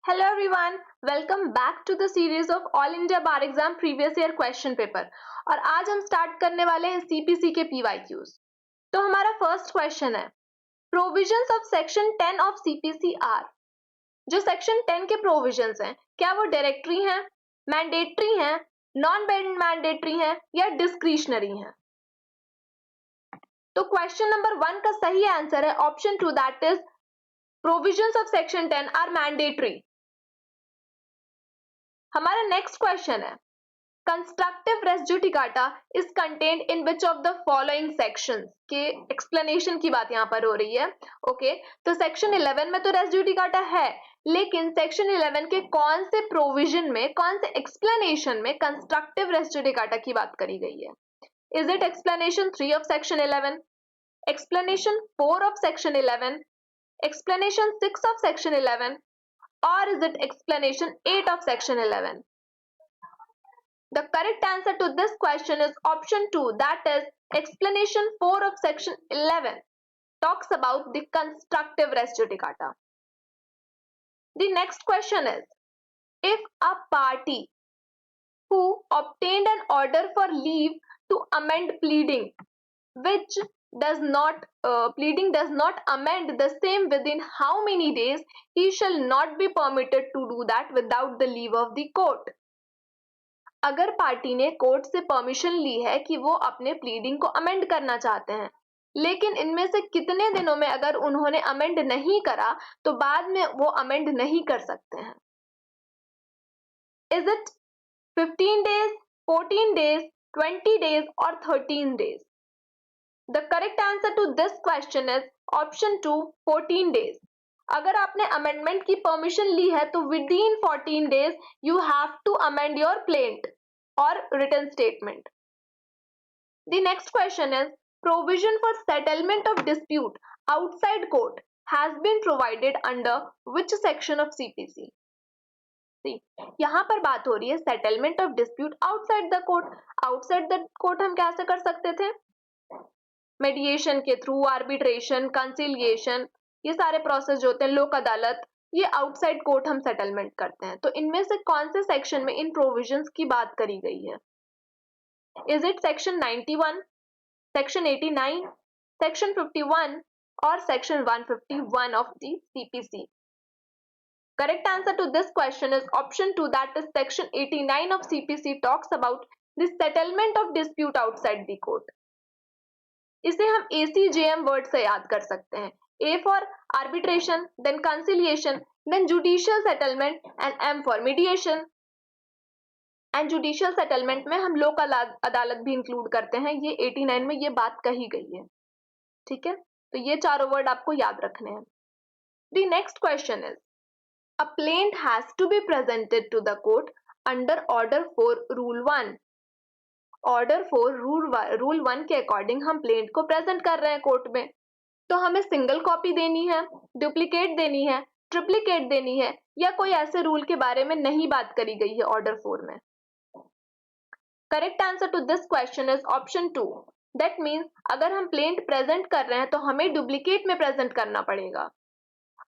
Hello everyone, welcome back to the series of All India Bar Exam Previous Year Question Paper। और आज हम start करने वाले हैं सीपीसी के PYQs। तो हमारा फर्स्ट क्वेश्चन है, provisions of section 10 of CPC are. जो सेक्शन 10 के प्रोविजंस हैं, क्या वो डायरेक्टरी हैं, मैंडेटरी हैं, नॉन मैंडेटरी हैं या डिस्क्रिशनरी हैं? तो क्वेश्चन नंबर 1 का सही आंसर है option 2, that is provisions of section 10 are mandatory. हमारा नेक्स्ट क्वेश्चन है, constructive res judicata is contained in which of the following sections. के एक्सप्लेनेशन की बात यहाँ पर हो रही है। ओके, तो सेक्शन 11 में तो रेस जुडिकाटा है, लेकिन सेक्शन 11 के कौन से प्रोविजन में, कौन से एक्सप्लेनेशन में कंस्ट्रक्टिव रेस जुडिकाटा की बात करी गई है? Is it explanation 3 of section 11, explanation 4 of section 11, explanation 6 of section 11, or is it explanation 8 of section 11? The correct answer to this question is option 2, that is explanation 4 of section 11 talks about the constructive res judicata. The next question is, if a party who obtained an order for leave to amend pleading which does not amend the same within how many days, he shall not be permitted to do that without the leave of the court. अगर party ने court से permission ली है कि वो अपने pleading को amend करना चाहते हैं, लेकिन इनमें से कितने दिनों में अगर उन्होंने अमेंड नहीं करा तो बाद में वो अमेंड नहीं कर सकते हैं? Is it 15 days, 14 days, 20 days और 13 days? The correct answer to this question is option 2, 14 days. अगर आपने अमेंडमेंट की परमिशन ली है तो within 14 days you have to amend your plaint or written statement. The next question is, provision for settlement of dispute outside court has been provided under which section of CPC? यहाँ पर बात हो रही है settlement of dispute outside the court. Outside the court हम कैसे कर सकते थे? मेडिएशन के थ्रू, आर्बिट्रेशन, कंसिलिएशन, ये सारे प्रोसेस जो होते हैं, लोक अदालत, ये आउटसाइड कोर्ट हम सेटलमेंट करते हैं। तो इनमें से कौन से सेक्शन में इन प्रोविजंस की बात करी गई है? Is it section 91, section 89, section 51 और section 151 of the CPC? Correct answer to this question is option 2, that is section 89 of CPC talks about the settlement of dispute outside the court. इसे हम ACJM word से याद कर सकते हैं। A for arbitration, then conciliation, then judicial settlement and M for mediation. And judicial settlement में हम लोक अदालत भी इंक्लूड करते हैं। ये 89 में ये बात कही गई है। ठीक है, तो ये चारों वर्ड आपको याद रखने हैं। The next question is, a plaint has to be presented to the court under order 4 rule 1. order 4 rule 1 के अकॉर्डिंग हम प्लेंट को प्रेजेंट कर रहे हैं कोर्ट में, तो हमें सिंगल कॉपी देनी है, डुप्लीकेट देनी है, ट्रिप्लीकेट देनी है, या कोई ऐसे रूल के बारे में नहीं बात करी गई है ऑर्डर 4 में? Correct answer to this question is option 2, that means अगर हम प्लेंट प्रेजेंट कर रहे हैं तो हमें डुप्लीकेट में प्रेजेंट करना पड़ेगा।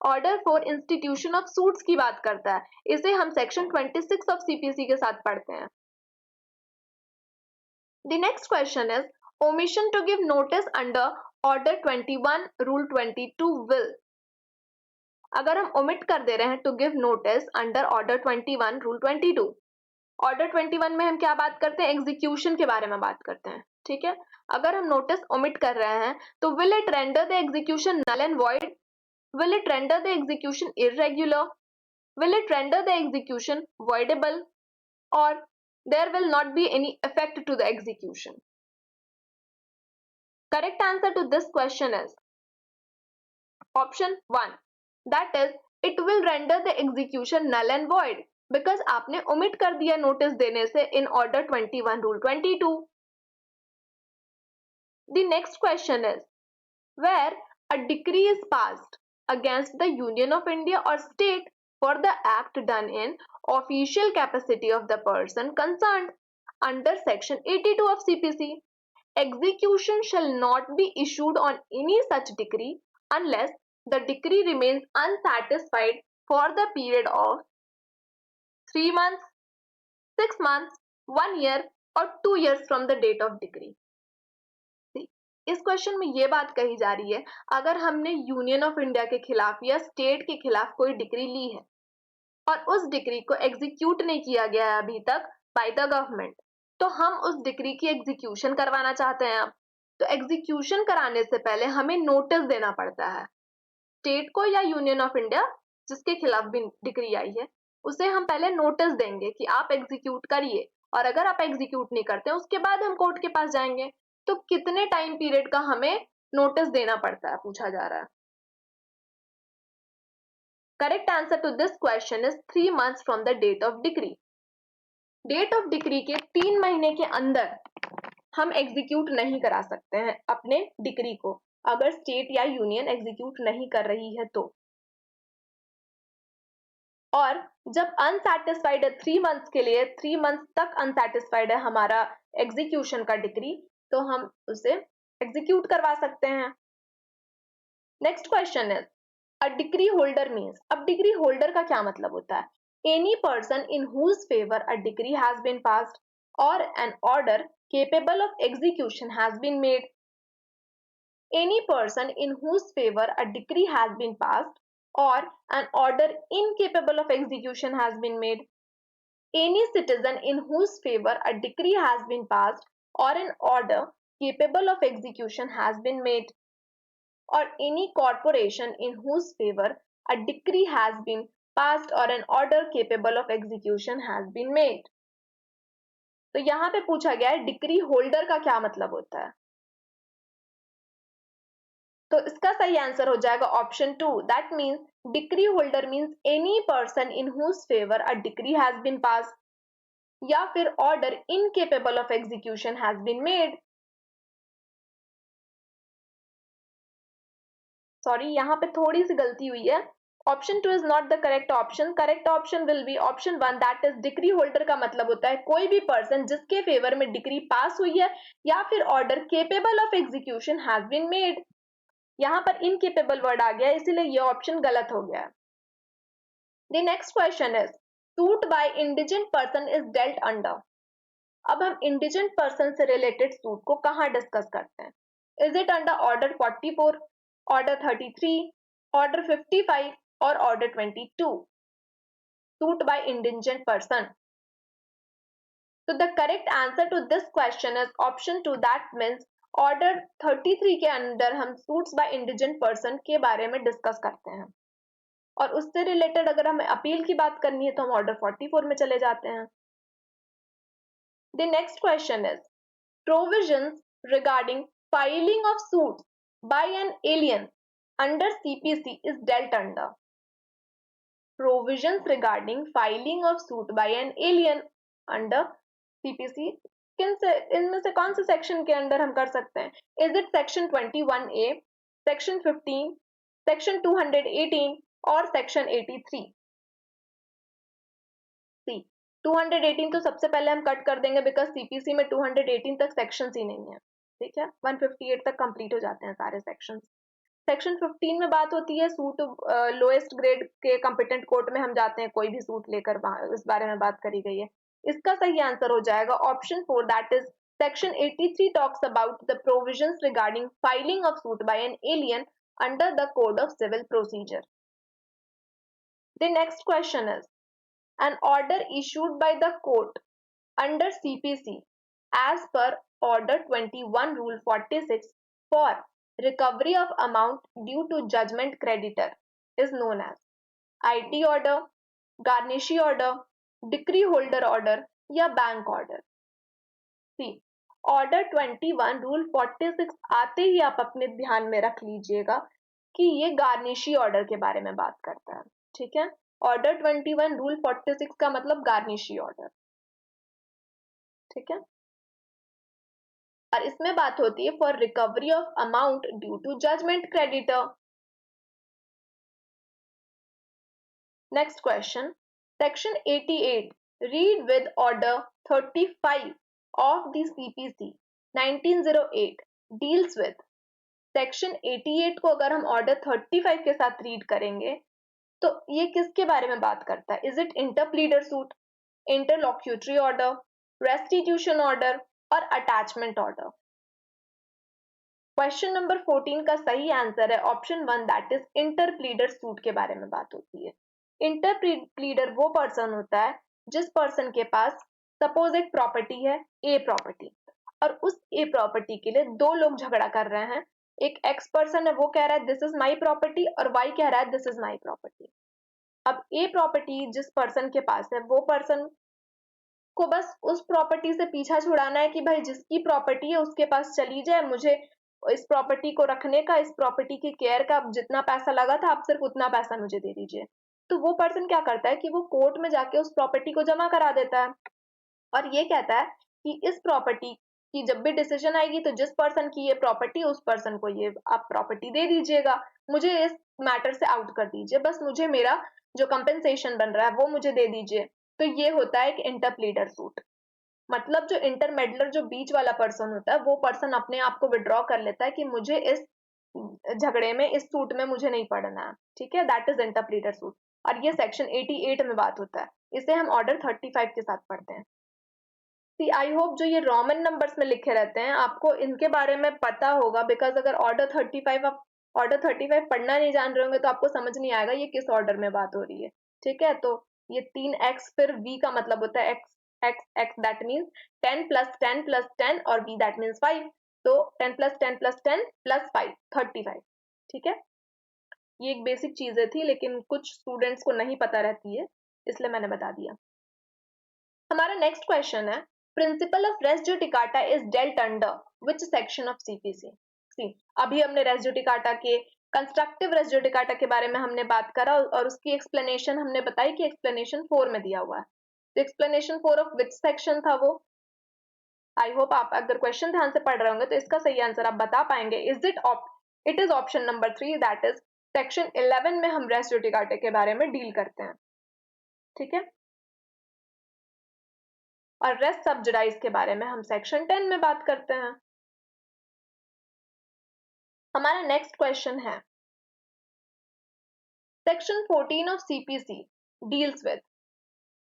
ऑर्डर 4 इंस्टीट्यूशन ऑफ सूट्स की बात करता है, इसे हम सेक्शन 26 ऑफ सीपीसी के साथ पढ़ते हैं। The next question is, omission to give notice under order 21 rule 22 will. अगर हम ओमिट कर दे रहे हैं to give notice under order 21 rule 22, order 21 में हम क्या बात करते हैं? एग्जीक्यूशन के बारे में बात करते हैं। ठीक है, अगर हम नोटिस ओमिट कर रहे हैं तो will it render the execution null and void? Will it render the execution irregular? Will it render the execution voidable? Or there will not be any effect to the execution? Correct answer to this question is option 1, that is it will render the execution null and void, because आपने omit कर दिया notice देने से in order 21 rule 22. The next question is, where a decree is passed against the Union of India or state for the act done in official capacity of the person concerned under section 82 of CPC, execution shall not be issued on any such decree unless the decree remains unsatisfied for the period of 3 months, 6 months, 1 year और 2 years from the date of decree. इस question में ये बात कही जा रही है, अगर हमने यूनियन ऑफ इंडिया के खिलाफ या स्टेट के खिलाफ कोई डिक्री ली है और उस डिक्री को एग्जीक्यूट नहीं किया गया है अभी तक बाय द गवर्नमेंट, तो हम उस डिक्री की एग्जीक्यूशन करवाना चाहते हैं। अब तो एग्जीक्यूशन कराने से पहले हमें नोटिस देना पड़ता है स्टेट को या यूनियन ऑफ इंडिया जिसके खिलाफ भी डिक्री आई है, उसे हम पहले नोटिस देंगे कि आप एग्जीक्यूट करिए, और अगर आप एग्जीक्यूट नहीं करते उसके बाद हम कोर्ट के पास जाएंगे। तो कितने टाइम पीरियड का हमें नोटिस देना पड़ता है, पूछा जा रहा है। Correct answer to this question is 3 months from the date of decree. Date of decree के 3 महीने के अंदर हम एग्जीक्यूट नहीं करा सकते हैं अपने डिक्री को, अगर स्टेट या यूनियन एग्जीक्यूट नहीं कर रही है तो। और जब अनसैटिस्फाइड है 3 months के लिए, 3 months तक अनसैटिस्फाइड है हमारा एग्जीक्यूशन का डिक्री, तो हम उसे एग्जीक्यूट करवा सकते हैं। Next question is a decree holder means. अब डिक्री होल्डर का क्या मतलब होता है? Any person in whose favour a decree has been passed और an order capable of execution has been made. Any person in whose favor a decree has been passed or an order incapable of execution has been made. Any citizen in whose favor a decree has been passed or an order capable of execution has been made. Or any corporation in whose favor a decree has been passed or an order capable of execution has been made. तो यहां पे पूछा गया है decree holder का क्या मतलब होता है, तो इसका सही आंसर हो जाएगा option 2। That means decree holder means any person in whose favour a decree has been pass या फिर order incapable of execution has been made. Sorry, यहाँ पे थोड़ी सी गलती हुई है। Option 2 is not the correct option. Correct option will be option 1, that is decree holder का मतलब होता है कोई भी पर्सन जिसके फेवर में डिक्री पास हुई है या फिर order capable of execution has been made. यहाँ पर इनकेपेबल वर्ड आ गया, इसीलिए ये ऑप्शन गलत हो गया। The next question is suit by indigent person is dealt under. अब हम इंडिजेंट पर्सन से रिलेटेड सूट को कहाँ डिस्कस करते हैं? Is it under order 44, order 33, order 55 और order 22? Suit by indigent person. तो the correct answer to this question is option 2, that means order 33 के अंदर हम सूट्स बाय इंडिजेंट पर्सन के बारे में डिस्कस करते हैं, और उससे रिलेटेड अगर हमें अपील की बात करनी है तो हम ऑर्डर 44 में चले जाते हैं। The next question is provisions regarding filing of suits by an alien under CPC is dealt under. Provisions regarding filing of suit by an alien under CPC इनमें से कौन से सेक्शन के अंदर हम कर सकते हैं? Is it section 21A, section 15, section 218 और सेक्शन 83? सी 218 तो सबसे पहले हम कट कर देंगे बिकॉज सीपीसी में 218 तक सेक्शन ही नहीं है, ठीक है। 158 तक कंप्लीट हो जाते हैं सारे सेक्शन। सेक्शन 15 में बात होती है सूट लोएस्ट ग्रेड के कॉम्पिटेंट कोर्ट में हम जाते हैं, कोई भी सूट लेकर इस बारे में बात करी गई है। इसका सही आंसर हो जाएगा option 4, that is section 83 talks about the provisions regarding filing of suit by an alien under the code of civil procedure. The next question is an order issued by the court under CPC as per order 21 rule 46 for recovery of amount due to judgment creditor is known as IT order, garnishee order, decree holder order या bank order। सी order 21 rule 46 आते ही आप अपने ध्यान में रख लीजिएगा कि ये गार्निशी ऑर्डर के बारे में बात करता है, ठीक है। ऑर्डर 21 रूल 46 का मतलब गार्निशी ऑर्डर, ठीक है। और इसमें बात होती है for recovery of amount due to judgement creditor. Next question, section 88 read with order 35 of the CPC 1908 deals with. Section 88 को अगर हम ऑर्डर 35 के साथ रीड करेंगे तो ये किसके बारे में बात करता है? Is it interpleader suit, interlocutory order, restitution order और अटैचमेंट ऑर्डर? क्वेश्चन नंबर 14 का सही आंसर है option 1, that is interpleader suit के बारे में बात होती है। इंटरप्लीडर वो पर्सन होता है जिस पर्सन के पास सपोज एक प्रॉपर्टी है, ए प्रॉपर्टी, और उस ए प्रॉपर्टी के लिए दो लोग झगड़ा कर रहे हैं। एक एक्स पर्सन है, वो कह रहा है दिस इज माई प्रॉपर्टी, और वाई कह रहा है दिस इज माई प्रॉपर्टी। अब ए प्रॉपर्टी जिस पर्सन के पास है, वो पर्सन को बस उस प्रॉपर्टी से पीछा छुड़ाना है कि भाई जिसकी प्रॉपर्टी है उसके पास चली जाए, मुझे इस प्रॉपर्टी को रखने का, इस प्रॉपर्टी की केयर का जितना पैसा लगा था आप सिर्फ उतना पैसा मुझे दे दीजिए। तो वो पर्सन क्या करता है कि वो कोर्ट में जाके उस प्रॉपर्टी को जमा करा देता है और ये कहता है कि इस प्रॉपर्टी की जब भी डिसीजन आएगी तो जिस पर्सन की ये प्रॉपर्टी, उस पर्सन को ये आप प्रॉपर्टी दे दीजिएगा, मुझे इस मैटर से आउट कर दीजिए, बस मुझे मेरा जो कंपेंसेशन बन रहा है वो मुझे दे दीजिए। तो ये होता है एक इंटरप्लीडर सूट। मतलब जो इंटरमेडलर, जो बीच वाला पर्सन होता है, वो पर्सन अपने आप को विड्रॉ कर लेता है कि मुझे इस झगड़े में, इस सूट में मुझे नहीं पड़ना है, ठीक है, दैट इज इंटरप्लीडर सूट। और ये सेक्शन 88 में बात होता है, इसे हम ऑर्डर 35 के साथ पढ़ते हैं। सी आई होप जो ये रोमन नंबर्स में लिखे रहते हैं आपको इनके बारे में पता होगा, बिकॉज अगर ऑर्डर 35 आप ऑर्डर 35 पढ़ना नहीं जान रहे होंगे तो आपको समझ नहीं आएगा ये किस ऑर्डर में बात हो रही है, ठीक है। तो ये 3x, फिर v का मतलब होता है x x x, that means 10 + 10 + 10, और v दैट मीन्स 5। तो 10 + 10 + 10 + 5 35, ठीक है। ये एक बेसिक चीजें थी लेकिन कुछ स्टूडेंट्स को नहीं पता रहती है, इसलिए मैंने बता दिया। हमारा नेक्स्ट क्वेश्चन है, principle of res judicata is dealt under which section of CPC? See, अभी हमने रेस जुडिकाटा के कंस्ट्रक्टिव रेस जुडिकाटा के बारे में हमने बात करा और उसकी एक्सप्लेनेशन हमने बताई कि एक्सप्लेनेशन 4 में दिया हुआ है। तो एक्सप्लेनेशन 4 ऑफ विच सेक्शन था वो? आई होप आप अगर क्वेश्चन ध्यान से पढ़ रहे होंगे तो इसका सही आंसर आप बता पाएंगे। It is option number 3, that is section 11 में हम रेस जुडिकाटा के बारे में डील करते हैं, ठीक है। और रेस्ट सब्जुडाइज के बारे में हम सेक्शन 10 में बात करते हैं। हमारा नेक्स्ट क्वेश्चन है, section 14 of CPC deals with.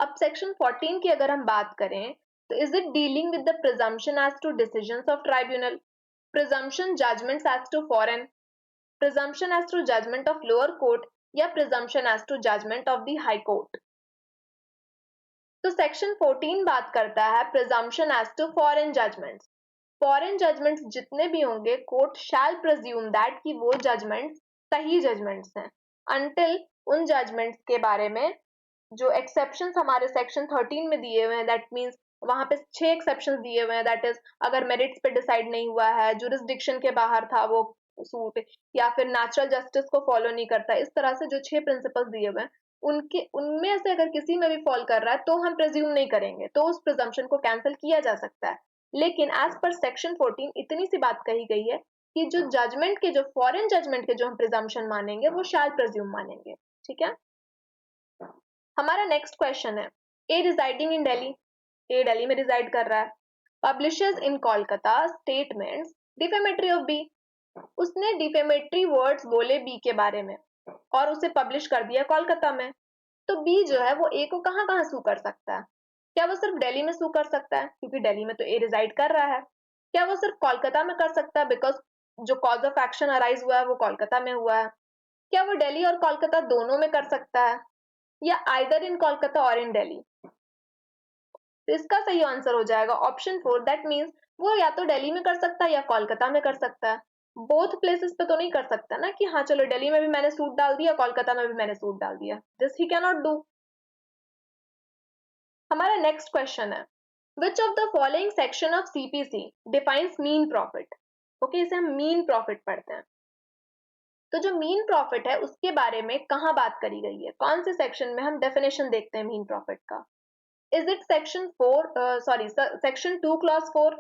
अब सेक्शन 14 की अगर हम बात करें तो is it dealing with the presumption as to decisions of tribunal, presumption judgments as to foreign, presumption as to judgment of lower court, या presumption as to judgment of the high court? तो section 14 बात करता है presumption as to foreign judgments. Foreign judgments जितने भी होंगे, court shell presume that कि वो जजमेंट्स सही जजमेंट्स हैं, अनटिल उन जजमेंट्स के बारे में जो एक्सेप्शंस हमारे सेक्शन 13 में दिए हुए हैं, दैट मींस वहां पे 6 एक्सेप्शंस दिए हुए हैं, दैट इज अगर मेरिट्स पे डिसाइड नहीं हुआ है, जुरिस्डिक्शन के बाहर था वो सूट, या फिर नेचुरल जस्टिस को फॉलो नहीं करता, इस तरह से जो 6 प्रिंसिपल्स दिए हुए हैं उनमें से अगर किसी में भी फॉल कर रहा है तो हम प्रिज्यूम नहीं करेंगे, तो उस प्रिजम्पशन को कैंसिल किया जा सकता है। लेकिन एज पर सेक्शन 14 इतनी सी बात कही गई है कि जो जजमेंट के, जो फॉरेन जजमेंट के जो हम प्रिजम्पशन मानेंगे वो शैल प्रिज्यूम मानेंगे, ठीक है। हमारा नेक्स्ट क्वेश्चन है, A residing in Delhi, A Delhi में रिजाइड कर रहा है, publishers in Kolkata statements defamatory of B, उसने डिफेमेटरी वर्ड्स बोले बी के बारे में और उसे पब्लिश कर दिया कोलकाता में। तो बी जो है वो ए को कहाँ कहाँ सू कर सकता है? क्या वो सिर्फ दिल्ली में सू कर सकता है क्योंकि दिल्ली में तो ए रिजाइड कर रहा है? क्या वो सिर्फ कोलकाता में कर सकता है बिकॉज जो कॉज ऑफ एक्शन अराइज हुआ है वो कोलकाता में हुआ है? क्या वो दिल्ली और कोलकाता दोनों में कर सकता है, या आइदर इन कोलकाता और इन दिल्ली? तो इसका सही आंसर हो जाएगा ऑप्शन 4, दैट मीन्स वो या तो दिल्ली में कर सकता है या कोलकाता में कर सकता है। बोथ प्लेसेस पे तो नहीं कर सकता ना कि हाँ चलो दिल्ली में भी मैंने सूट डाल दिया, कोलकाता में भी मैंने सूट डाल दिया, this he can not do. हमारा नेक्स्ट क्वेश्चन है, विच of the following section of CPC defines mean profit? Okay, इसे हम मीन प्रॉफिट पढ़ते हैं। तो जो मीन प्रॉफिट है उसके बारे में कहाँ बात करी गई है, कौन से सेक्शन में हम डेफिनेशन देखते हैं मीन प्रॉफिट का? Is it section 2 clause 4,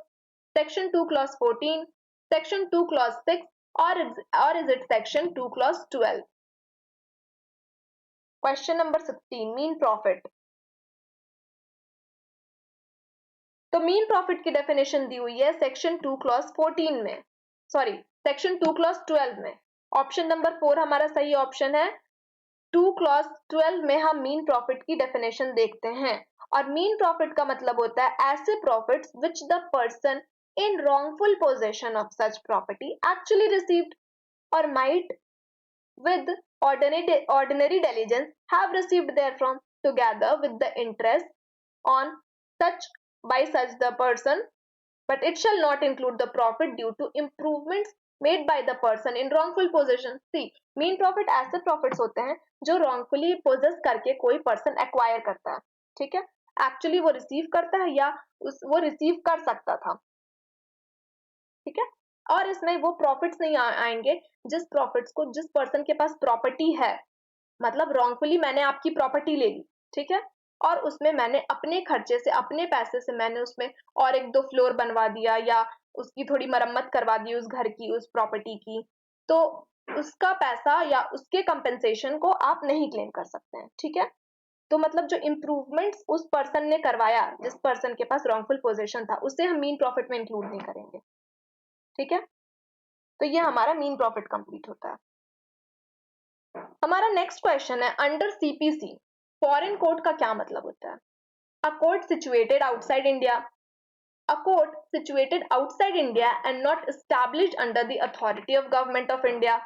section 2 clause 14, section 2 clause 6, or is it section 2 clause 12? Question number 16, mean profit. तो मीन प्रॉफिट की डेफिनेशन दी हुई है सेक्शन 2 क्लॉज 14 में, सॉरी सेक्शन 2 क्लॉज 12 में। ऑप्शन नंबर 4 हमारा सही ऑप्शन है। क्लॉज 12 में हम मीन प्रॉफिट की डेफिनेशन देखते हैं और मीन प्रॉफिट का मतलब होता है ऐसे profits which the person in wrongful possession of such property actually received or might with ordinary diligence have received therefrom together with the interest on such by such the person, but it shall not include the profit due to improvements made by the person in wrongful possession. See, mean profit ऐसे profits होते हैं जो wrongfully possess करके कोई person acquire करता है, ठीक है, actually वो receive करता है या वो receive कर सकता था, ठीक है, और इसमें वो प्रॉफिट्स नहीं आएंगे जिस प्रॉफिट्स को जिस पर्सन के पास प्रॉपर्टी है, मतलब रॉन्गफुली मैंने आपकी प्रॉपर्टी ले ली, ठीक है, और उसमें मैंने अपने खर्चे से अपने पैसे से मैंने उसमें और एक दो फ्लोर बनवा दिया या उसकी थोड़ी मरम्मत करवा दी उस घर की उस प्रॉपर्टी की, तो उसका पैसा या उसके कंपेंसेशन को आप नहीं क्लेम कर सकते हैं, ठीक है। तो मतलब जो इम्प्रूवमेंट्स उस पर्सन ने करवाया जिस पर्सन के पास रॉन्गफुल पोजीशन था उसे हम मीन प्रॉफिट में इंक्लूड नहीं करेंगे, ठीक है। तो ये हमारा मीन प्रॉफिट कंप्लीट होता है। हमारा नेक्स्ट क्वेश्चन है अंडर सीपीसी फॉरेन कोर्ट का क्या मतलब होता है। अ court situated outside India, a court situated outside India and not established under the authority of government of India,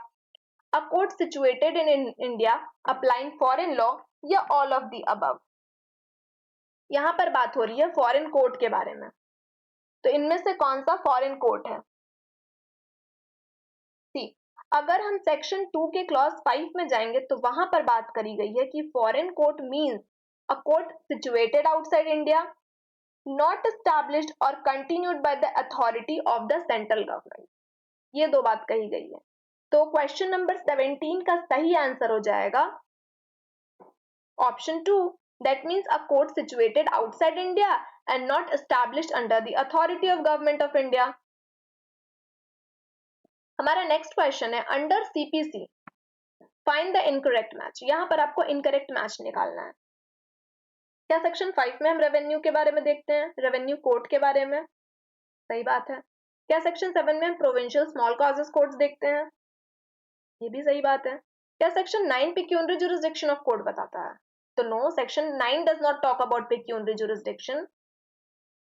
a court situated in India applying foreign law या all of the above. यहाँ पर बात हो रही है foreign court के बारे में, तो इनमें से कौन सा फॉरेन कोर्ट है। सी, अगर हम सेक्शन 2 के क्लॉज 5 में जाएंगे तो वहां पर बात करी गई है कि foreign court means a court situated outside India, not established और continued by the authority of the central government. ये दो बात कही गई है। तो क्वेश्चन नंबर 17 का सही आंसर हो जाएगा option 2, that means a court situated outside India and not established under the authority of government of India. हमारा नेक्स्ट क्वेश्चन है under CPC find the incorrect match. यहां पर आपको इनकरेक्ट मैच निकालना है। क्या सेक्शन 5 में हम रेवेन्यू के बारे में देखते हैं, रेवेन्यू कोर्ट के बारे में, सही बात है। क्या सेक्शन 7 में हम प्रोविंशियल स्मॉल कॉजेस कोर्ट्स देखते हैं, ये भी सही बात है। क्या section 9 pecuniary jurisdiction of court बताता है, तो no, section 9 does not talk about pecuniary jurisdiction.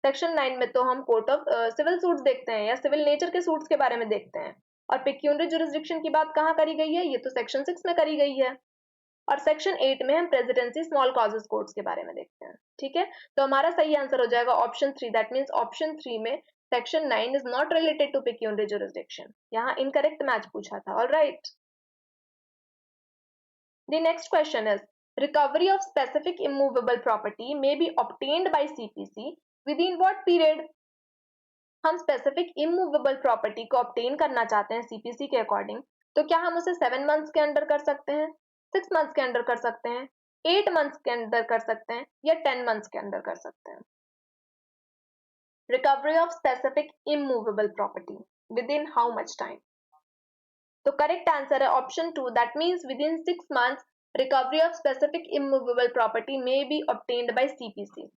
Section 9 में तो हम कोर्ट ऑफ सिविल सूट्स देखते हैं या सिविल नेचर के सूट्स के बारे में देखते हैं, और पेक्यूनरी जुरिसडिक्शन की बात कहाँ करी गई है, ये तो सेक्शन 6 में करी गई है। और सेक्शन 8 में हम प्रेसिडेंसी स्मॉल कॉजेस कोर्ट्स के बारे में देखते हैं, ठीक है। तो हमारा सही आंसर हो जाएगा ऑप्शन 3, दैट मींस ऑप्शन 3 में section 9 is not related to pecuniary jurisdiction. यहाँ इनकरेक्ट मैच पूछा था, alright. The next question is recovery of specific immovable property may be obtained by CPC within what period। हम specific immovable property को obtain करना चाहते हैं CPC के according, तो क्या हम उसे 7 मंथ्स के अंदर कर सकते हैं, 6 मंथ्स के अंदर कर सकते हैं, 8 मंथ्स के अंदर कर सकते हैं, या 10 मंथ्स के अंदर कर सकते हैं। Recovery of specific immovable property with in how much time, तो करेक्ट आंसर है option 2, that means with in 6 months recovery of specific immovable property may be obtained by CPC.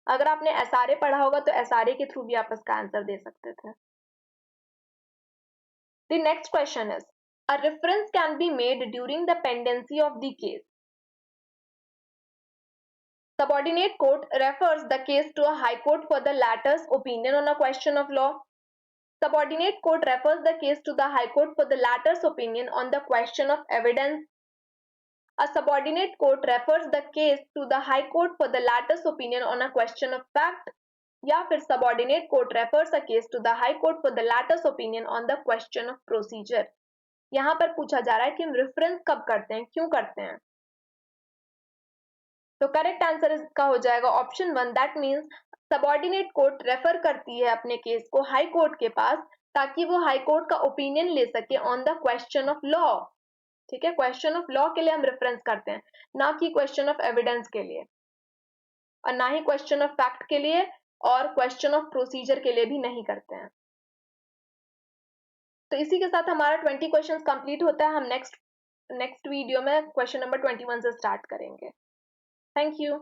अगर आपने एसआरए पढ़ा होगा तो एसआरए के थ्रू भी आप इसका आंसर दे सकते थे। The next question is, a reference can be made during the pendency of the case. Subordinate court refers the case to a high court for the latter's opinion on a question of law. Subordinate court refers the case to the high court for the latter's opinion on the question of evidence. A subordinate court refers the case to the high court for the latter's opinion on a question of fact. या फिर subordinate court refers a case to the high court for the latter's opinion on the question of procedure. यहाँ पर पूछा जा रहा है कि हम रेफरेंस कब करते हैं, क्यों करते हैं। तो करेक्ट आंसर इसका हो जाएगा option 1, that means subordinate court refer करती है अपने केस को हाई कोर्ट के पास ताकि वो हाई कोर्ट का ओपिनियन ले सके on the question of law, ठीक है। क्वेश्चन ऑफ लॉ के लिए हम रेफरेंस करते हैं, ना कि क्वेश्चन ऑफ एविडेंस के लिए, और ना ही क्वेश्चन ऑफ फैक्ट के लिए, और क्वेश्चन ऑफ प्रोसीजर के लिए भी नहीं करते हैं। तो इसी के साथ हमारा 20 क्वेश्चंस कंप्लीट होता है। हम नेक्स्ट वीडियो में क्वेश्चन नंबर 21 से स्टार्ट करेंगे। Thank you.